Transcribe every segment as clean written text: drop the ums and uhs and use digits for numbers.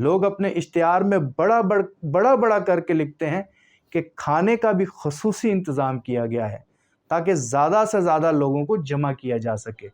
لوگ اپنے اشتہار میں بڑا کرکے لکھتے ہیں کہ کھانے کا بھی خصوصی انتظام کیا گیا ہے تاکہ زیادہ سے زیادہ لوگوں کو جمع کیا جا سکے،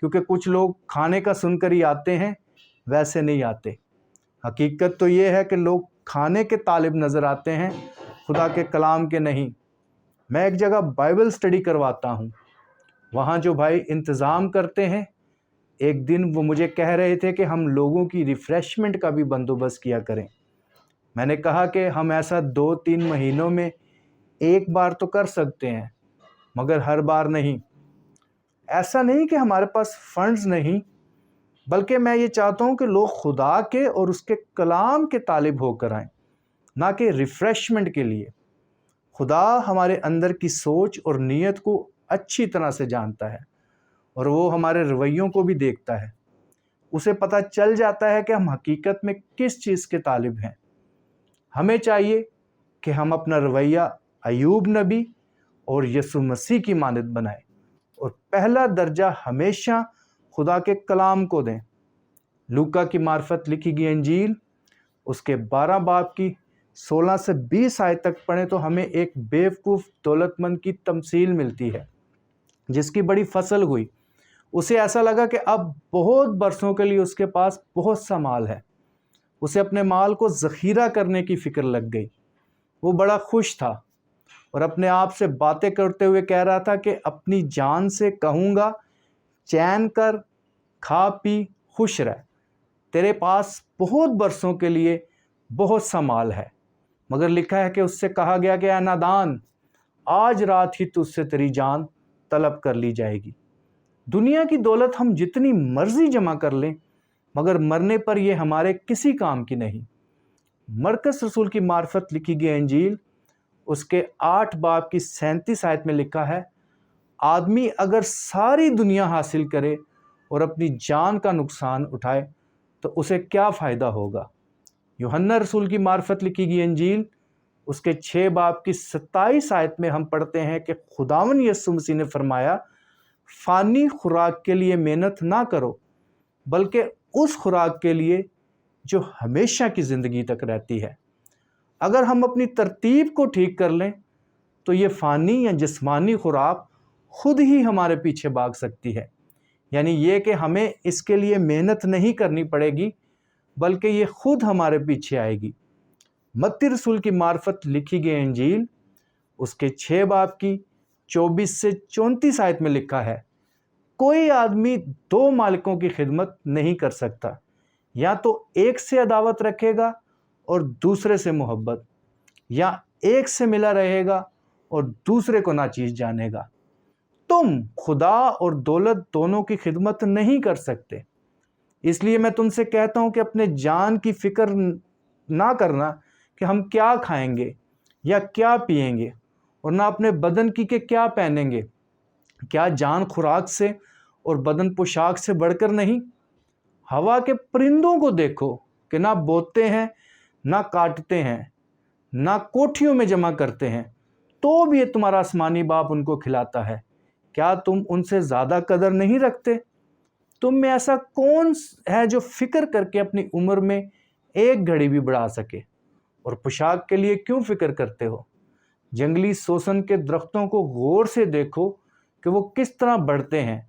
کیونکہ کچھ لوگ کھانے کا سن کر ہی آتے ہیں، ویسے نہیں آتے۔ حقیقت تو یہ ہے کہ لوگ کھانے کے طالب نظر آتے ہیں، خدا کے کلام کے نہیں۔ میں ایک جگہ بائبل سٹڈی کرواتا ہوں، وہاں جو بھائی انتظام کرتے ہیں، ایک دن وہ مجھے کہہ رہے تھے کہ ہم لوگوں کی ریفریشمنٹ کا بھی بندوبست کیا کریں۔ میں نے کہا کہ ہم ایسا 2-3 مہینوں میں ایک بار تو کر سکتے ہیں، مگر ہر بار نہیں۔ ایسا نہیں کہ ہمارے پاس فنڈز نہیں، بلکہ میں یہ چاہتا ہوں کہ لوگ خدا کے اور اس کے کلام کے طالب ہو کر آئیں، نہ کہ ریفریشمنٹ کے لیے۔ خدا ہمارے اندر کی سوچ اور نیت کو اچھی طرح سے جانتا ہے، اور وہ ہمارے رویوں کو بھی دیکھتا ہے۔ اسے پتہ چل جاتا ہے کہ ہم حقیقت میں کس چیز کے طالب ہیں۔ ہمیں چاہیے کہ ہم اپنا رویہ ایوب نبی اور یسوع مسیح کی مانند بنائیں، اور پہلا درجہ ہمیشہ خدا کے کلام کو دیں۔ لوکا کی معرفت لکھی گئی انجیل، اس کے 12 باب کی 16 سے 20 آیت تک پڑھیں تو ہمیں ایک بیوقوف دولت مند کی تمثیل ملتی ہے جس کی بڑی فصل ہوئی۔ اسے ایسا لگا کہ اب بہت برسوں کے لیے اس کے پاس بہت سا مال ہے۔ اسے اپنے مال کو ذخیرہ کرنے کی فکر لگ گئی۔ وہ بڑا خوش تھا اور اپنے آپ سے باتیں کرتے ہوئے کہہ رہا تھا کہ اپنی جان سے کہوں گا، چین کر، کھا پی، خوش رہ، تیرے پاس بہت برسوں کے لیے بہت سا مال ہے۔ مگر لکھا ہے کہ اس سے کہا گیا کہ اے نادان، آج رات ہی تجھ سے تیری جان طلب کر لی جائے گی۔ دنیا کی دولت ہم جتنی مرضی جمع کر لیں، مگر مرنے پر یہ ہمارے کسی کام کی نہیں۔ مرکز رسول کی معرفت لکھی گئی انجیل، اس کے 8 باب کی 37 آیت میں لکھا ہے، آدمی اگر ساری دنیا حاصل کرے اور اپنی جان کا نقصان اٹھائے تو اسے کیا فائدہ ہوگا۔ یوحنا رسول کی معرفت لکھی گئی انجیل، اس کے 6 باب کی 27 آیت میں ہم پڑھتے ہیں کہ خداوند یسوع مسیح نے فرمایا، فانی خوراک کے لیے محنت نہ کرو، بلکہ اس خوراک کے لیے جو ہمیشہ کی زندگی تک رہتی ہے۔ اگر ہم اپنی ترتیب کو ٹھیک کر لیں تو یہ فانی یا جسمانی خوراک خود ہی ہمارے پیچھے بھاگ سکتی ہے، یعنی یہ کہ ہمیں اس کے لیے محنت نہیں کرنی پڑے گی، بلکہ یہ خود ہمارے پیچھے آئے گی۔ متی رسول کی معرفت لکھی گئی انجیل، اس کے 6 باب کی 24 سے 34 آیت میں لکھا ہے، کوئی آدمی 2 مالکوں کی خدمت نہیں کر سکتا، یا تو ایک سے عداوت رکھے گا اور دوسرے سے محبت، یا ایک سے ملا رہے گا اور دوسرے کو ناچیز جانے گا۔ تم خدا اور دولت دونوں کی خدمت نہیں کر سکتے۔ اس لیے میں تم سے کہتا ہوں کہ اپنے جان کی فکر نہ کرنا کہ ہم کیا کھائیں گے یا کیا پئیں گے، اور نہ اپنے بدن کی کہ کیا پہنیں گے۔ کیا جان خوراک سے اور بدن پوشاک سے بڑھ کر نہیں؟ ہوا کے پرندوں کو دیکھو کہ نہ بوتے ہیں، نہ کاٹتے ہیں، نہ کوٹھیوں میں جمع کرتے ہیں، تو بھی یہ تمہارا آسمانی باپ ان کو کھلاتا ہے۔ کیا تم ان سے زیادہ قدر نہیں رکھتے؟ تم میں ایسا کون ہے جو فکر کر کے اپنی عمر میں ایک گھڑی بھی بڑھا سکے؟ اور پوشاک کے لیے کیوں فکر کرتے ہو؟ جنگلی سوسن کے درختوں کو غور سے دیکھو کہ وہ کس طرح بڑھتے ہیں،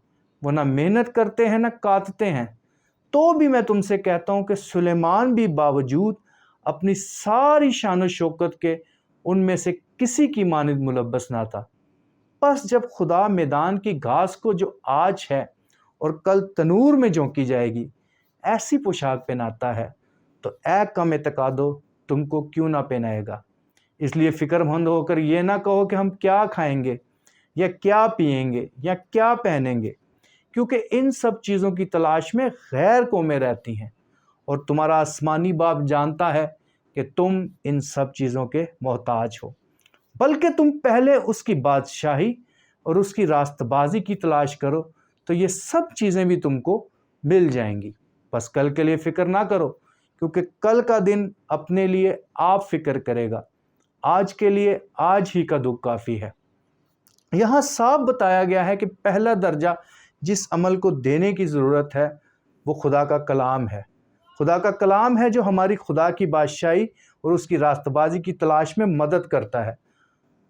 وہ نہ محنت کرتے ہیں نہ کاٹتے ہیں۔ تو بھی میں تم سے کہتا ہوں کہ سلیمان بھی باوجود اپنی ساری شان و شوکت کے ان میں سے کسی کی مانند ملبس نہ تھا۔ پس جب خدا میدان کی گھاس کو جو آج ہے اور کل تنور میں جھونکی جائے گی ایسی پوشاک پہناتا ہے، تو اے کم اعتقادو، تم کو کیوں نہ پہنائے گا۔ اس لیے فکر مند ہو کر یہ نہ کہو کہ ہم کیا کھائیں گے یا کیا پئیں گے یا کیا پہنیں گے، کیونکہ ان سب چیزوں کی تلاش میں غیر قومیں رہتی ہیں، اور تمہارا آسمانی باپ جانتا ہے کہ تم ان سب چیزوں کے محتاج ہو۔ بلکہ تم پہلے اس کی بادشاہی اور اس کی راست بازی کی تلاش کرو، تو یہ سب چیزیں بھی تم کو مل جائیں گی۔ بس کل کے لیے فکر نہ کرو، کیونکہ کل کا دن اپنے لیے آپ فکر کرے گا، آج کے لیے آج ہی کا دکھ کافی ہے۔ یہاں صاف بتایا گیا ہے کہ پہلا درجہ جس عمل کو دینے کی ضرورت ہے وہ خدا کا کلام ہے۔ خدا کا کلام ہے جو ہماری خدا کی بادشاہی اور اس کی راست بازی کی تلاش میں مدد کرتا ہے۔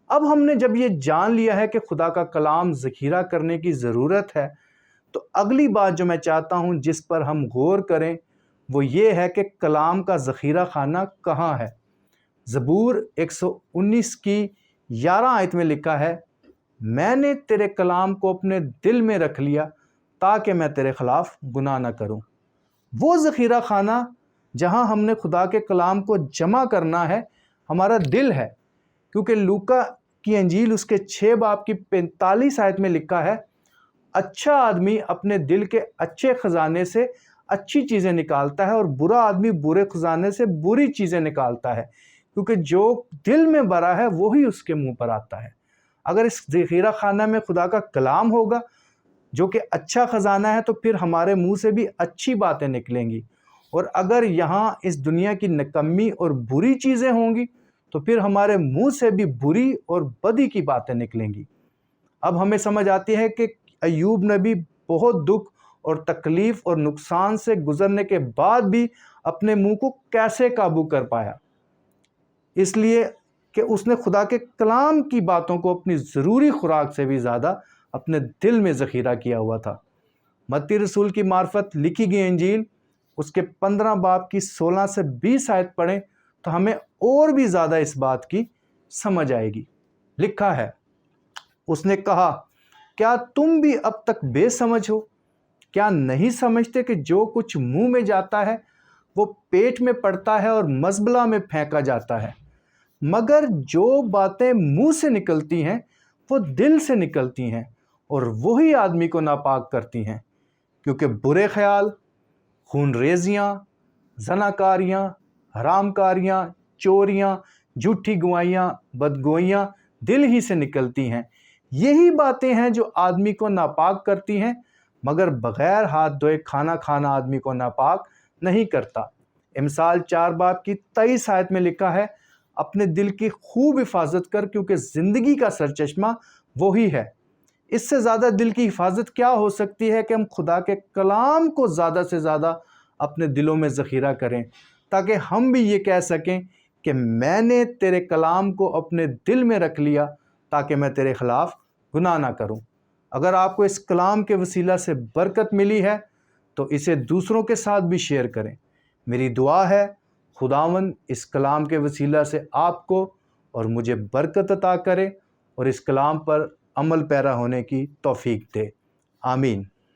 اب ہم نے جب یہ جان لیا ہے کہ خدا کا کلام ذخیرہ کرنے کی ضرورت ہے، تو اگلی بات جو میں چاہتا ہوں جس پر ہم غور کریں وہ یہ ہے کہ کلام کا ذخیرہ خانہ کہاں ہے۔ زبور 119 کی 11 آیت میں لکھا ہے، میں نے تیرے کلام کو اپنے دل میں رکھ لیا تاکہ میں تیرے خلاف گناہ نہ کروں۔ وہ ذخیرہ خانہ جہاں ہم نے خدا کے کلام کو جمع کرنا ہے ہمارا دل ہے، کیونکہ لوکا کی انجیل اس کے 6 باب کی 45 آیت میں لکھا ہے، اچھا آدمی اپنے دل کے اچھے خزانے سے اچھی چیزیں نکالتا ہے اور برا آدمی برے خزانے سے بری چیزیں نکالتا ہے، کیونکہ جو دل میں بھرا ہے وہی اس کے منہ پر آتا ہے۔ اگر اس ذخیرہ خانہ میں خدا کا کلام ہوگا جو کہ اچھا خزانہ ہے تو پھر ہمارے منہ سے بھی اچھی باتیں نکلیں گی، اور اگر یہاں اس دنیا کی نکمی اور بری چیزیں ہوں گی تو پھر ہمارے منہ سے بھی بری اور بدی کی باتیں نکلیں گی۔ اب ہمیں سمجھ آتی ہے کہ ایوب نبی بہت دکھ اور تکلیف اور نقصان سے گزرنے کے بعد بھی اپنے منہ کو کیسے قابو کر پایا، اس لیے کہ اس نے خدا کے کلام کی باتوں کو اپنی ضروری خوراک سے بھی زیادہ اپنے دل میں ذخیرہ کیا ہوا تھا۔ متی رسول کی معرفت لکھی گئی انجیل اس کے 15 باب کی 16 سے 20 آیت پڑھیں تو ہمیں اور بھی زیادہ اس بات کی سمجھ آئے گی۔ لکھا ہے، اس نے کہا، کیا تم بھی اب تک بے سمجھ ہو؟ کیا نہیں سمجھتے کہ جو کچھ منہ میں جاتا ہے وہ پیٹ میں پڑتا ہے اور مزبلہ میں پھینکا جاتا ہے؟ مگر جو باتیں منہ سے نکلتی ہیں وہ دل سے نکلتی ہیں اور وہی آدمی کو ناپاک کرتی ہیں، کیونکہ برے خیال، خون ریزیاں، زناکاریاں، حرام کاریاں، چوریاں، جھوٹی گوائیاں، بدگوئیاں دل ہی سے نکلتی ہیں۔ یہی باتیں ہیں جو آدمی کو ناپاک کرتی ہیں، مگر بغیر ہاتھ دھوئے کھانا کھانا آدمی کو ناپاک نہیں کرتا۔ امثال 4 باب کی 23 آیت میں لکھا ہے، اپنے دل کی خوب حفاظت کر کیونکہ زندگی کا سرچشمہ وہی ہے۔ اس سے زیادہ دل کی حفاظت کیا ہو سکتی ہے کہ ہم خدا کے کلام کو زیادہ سے زیادہ اپنے دلوں میں ذخیرہ کریں، تاکہ ہم بھی یہ کہہ سکیں کہ میں نے تیرے کلام کو اپنے دل میں رکھ لیا تاکہ میں تیرے خلاف گناہ نہ کروں۔ اگر آپ کو اس کلام کے وسیلہ سے برکت ملی ہے تو اسے دوسروں کے ساتھ بھی شیئر کریں۔ میری دعا ہے خداوند اس کلام کے وسیلہ سے آپ کو اور مجھے برکت عطا کرے اور اس کلام پر عمل پیرا ہونے کی توفیق دے۔ آمین۔